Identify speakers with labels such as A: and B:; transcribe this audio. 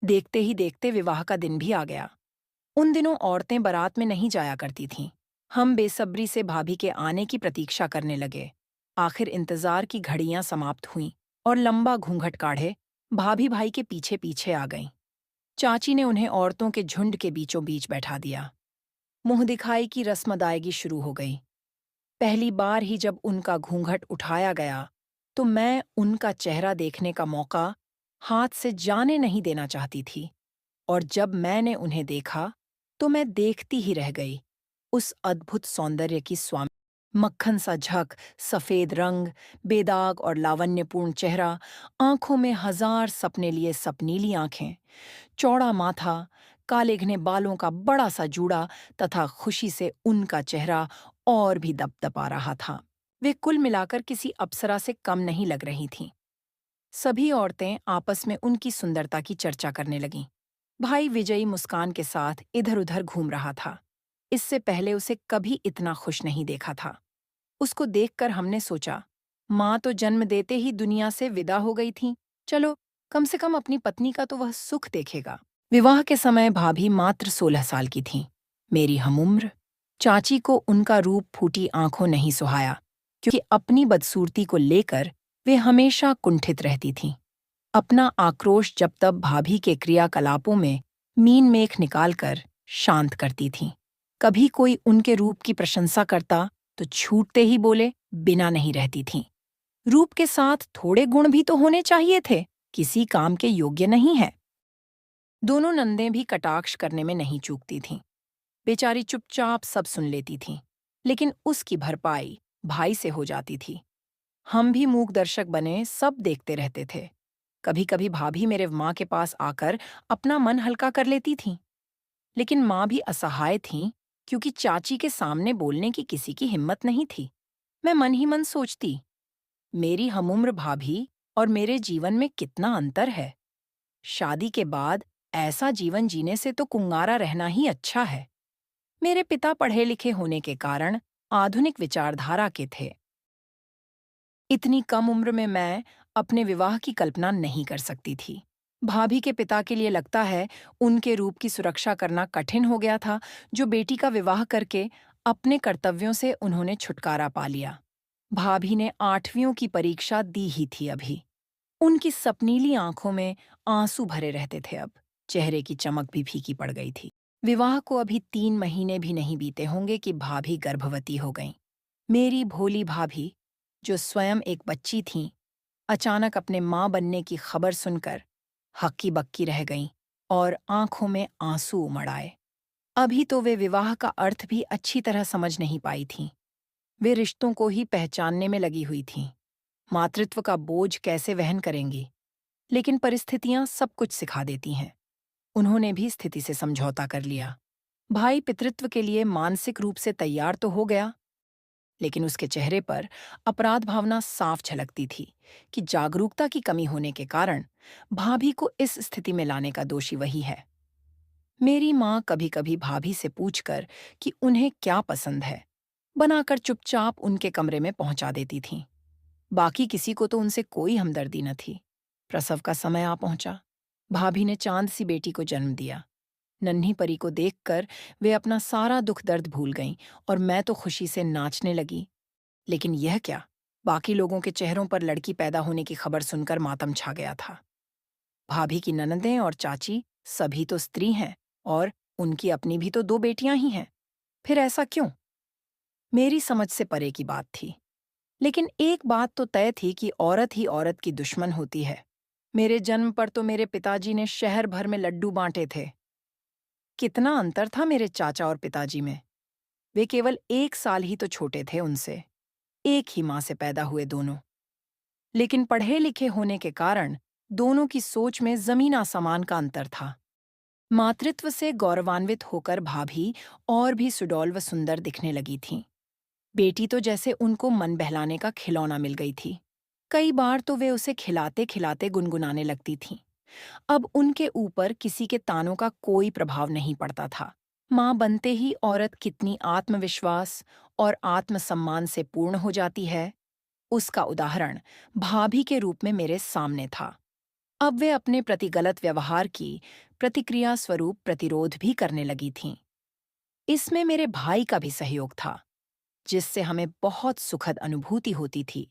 A: देखते ही देखते विवाह का दिन भी आ गया। उन दिनों औरतें बारात में नहीं जाया करती थीं। हम बेसब्री से भाभी के आने की प्रतीक्षा करने लगे। आखिर इंतजार की घड़ियां समाप्त हुईं और लंबा घूंघट काढ़े भाभी भाई के पीछे पीछे आ गईं। चाची ने उन्हें औरतों के झुंड के बीचों बीच बैठा दिया। मुंह दिखाई की रस्म अदायगी शुरू हो गई। पहली बार ही जब उनका घूंघट उठाया गया, तो मैं उनका चेहरा देखने का मौका हाथ से जाने नहीं देना चाहती थी। और जब मैंने उन्हें देखा, तो मैं देखती ही रह गई। उस अद्भुत सौंदर्य की स्वामी, मक्खन सा झक, सफेद रंग, बेदाग और लावण्यपूर्ण चेहरा, आंखों में हजार सपने लिए सपनीली आंखें, चौड़ा माथा, काले घने बालों का बड़ा सा जूड़ा तथा खुशी से उनका चेहरा और भी दपदपा रहा था। वे कुल मिलाकर किसी अप्सरा से कम नहीं लग रही थीं। सभी औरतें आपस में उनकी सुंदरता की चर्चा करने लगीं। भाई विजयी मुस्कान के साथ इधर-उधर घूम रहा था। इससे पहले उसे कभी इतना खुश नहीं देखा था। उसको देखकर हमने सोचा, माँ तो जन्म देते ही दुनिया से विदा हो गई थीं। चलो, कम से कम अपनी पत्नी का तो वह सुख देखेगा। विवाह के समय भाभी मात्र 16 साल की थीं। मेरी हमउम्र। चाची को उनका रूप फूटी आंखों नहीं सुहाया, क्योंकि अपनी बदसूरती को लेकर वे हमेशा कुंठित रहती थीं। अपना आक्रोश जब तब भाभी के क्रियाकलापों में मीन मेख निकालकर शांत करती थीं। कभी कोई उनके रूप की प्रशंसा करता तो छूटते ही बोले बिना नहीं रहती थीं। रूप के साथ थोड़े गुण भी तो होने चाहिए थे, किसी काम के योग्य नहीं है। दोनों नंदें भी कटाक्ष करने में नहीं चूकती थीं। बेचारी चुपचाप सब सुन लेती थीं, लेकिन उसकी भरपाई भाई से हो जाती थी। हम भी मूक दर्शक बने सब देखते रहते थे। कभी कभी भाभी मेरे माँ के पास आकर अपना मन हल्का कर लेती थीं, लेकिन माँ भी असहाय थीं, क्योंकि चाची के सामने बोलने की किसी की हिम्मत नहीं थी। मैं मन ही मन सोचती, मेरी हमउम्र भाभी और मेरे जीवन में कितना अंतर है। शादी के बाद ऐसा जीवन जीने से तो कुंवारा रहना ही अच्छा है। मेरे पिता पढ़े लिखे होने के कारण आधुनिक विचारधारा के थे। इतनी कम उम्र में मैं अपने विवाह की कल्पना नहीं कर सकती थी। भाभी के पिता के लिए लगता है उनके रूप की सुरक्षा करना कठिन हो गया था, जो बेटी का विवाह करके अपने कर्तव्यों से उन्होंने छुटकारा पा लिया। भाभी ने 8वीं की परीक्षा दी ही थी अभी। उनकी सपनीली आंखों में आंसू भरे रहते थे अब। चेहरे की चमक भी फीकी पड़ गई थी। विवाह को अभी 3 महीने भी नहीं बीते होंगे कि भाभी गर्भवती हो गईं। मेरी भोली भाभी, जो स्वयं एक बच्ची थीं, अचानक अपने माँ बनने की खबर सुनकर हक्की बक्की रह गईं और आंखों में आंसू उमड़ आए। अभी तो वे विवाह का अर्थ भी अच्छी तरह समझ नहीं पाई थीं। वे रिश्तों को ही पहचानने में लगी हुई थीं। मातृत्व का बोझ कैसे वहन करेंगी? लेकिन परिस्थितियां सब कुछ सिखा देती हैं। उन्होंने भी स्थिति से समझौता कर लिया। भाई पितृत्व के लिए मानसिक रूप से तैयार तो हो गया, लेकिन उसके चेहरे पर अपराध भावना साफ झलकती थी कि जागरूकता की कमी होने के कारण भाभी को इस स्थिति में लाने का दोषी वही है। मेरी माँ कभी-कभी भाभी से पूछकर कि उन्हें क्या पसंद है, बनाकर चुपचाप उनके कमरे में पहुंचा देती थीं। बाकी किसी को तो उनसे कोई हमदर्दी न थी। प्रसव का समय आ पहुंचा। भाभी ने चांद सी बेटी को जन्म दिया। नन्ही परी को देखकर वे अपना सारा दुख दर्द भूल गईं और मैं तो खुशी से नाचने लगी। लेकिन यह क्या, बाकी लोगों के चेहरों पर लड़की पैदा होने की खबर सुनकर मातम छा गया था। भाभी की ननदें और चाची सभी तो स्त्री हैं और उनकी अपनी भी तो 2 बेटियां ही हैं। फिर ऐसा क्यों? मेरी समझ से परे की बात थी। लेकिन एक बात तो तय थी कि औरत ही औरत की दुश्मन होती है। मेरे जन्म पर तो मेरे पिताजी ने शहर भर में लड्डू बांटे थे। कितना अंतर था मेरे चाचा और पिताजी में। वे केवल 1 साल ही तो छोटे थे उनसे। एक ही माँ से पैदा हुए दोनों। लेकिन पढ़े लिखे होने के कारण दोनों की सोच में जमीन आसमान का अंतर था। मातृत्व से गौरवान्वित होकर भाभी और भी सुडौल व सुंदर दिखने लगी थीं। बेटी तो जैसे उनको मन बहलाने का खिलौना मिल गई थी। कई बार तो वे उसे खिलाते खिलाते गुनगुनाने लगती थीं। अब उनके ऊपर किसी के तानों का कोई प्रभाव नहीं पड़ता था। माँ बनते ही औरत कितनी आत्मविश्वास और आत्मसम्मान से पूर्ण हो जाती है, उसका उदाहरण भाभी के रूप में मेरे सामने था। अब वे अपने प्रति गलत व्यवहार की प्रतिक्रिया स्वरूप प्रतिरोध भी करने लगी थीं। इसमें मेरे भाई का भी सहयोग था, जिससे हमें बहुत सुखद अनुभूति होती थी।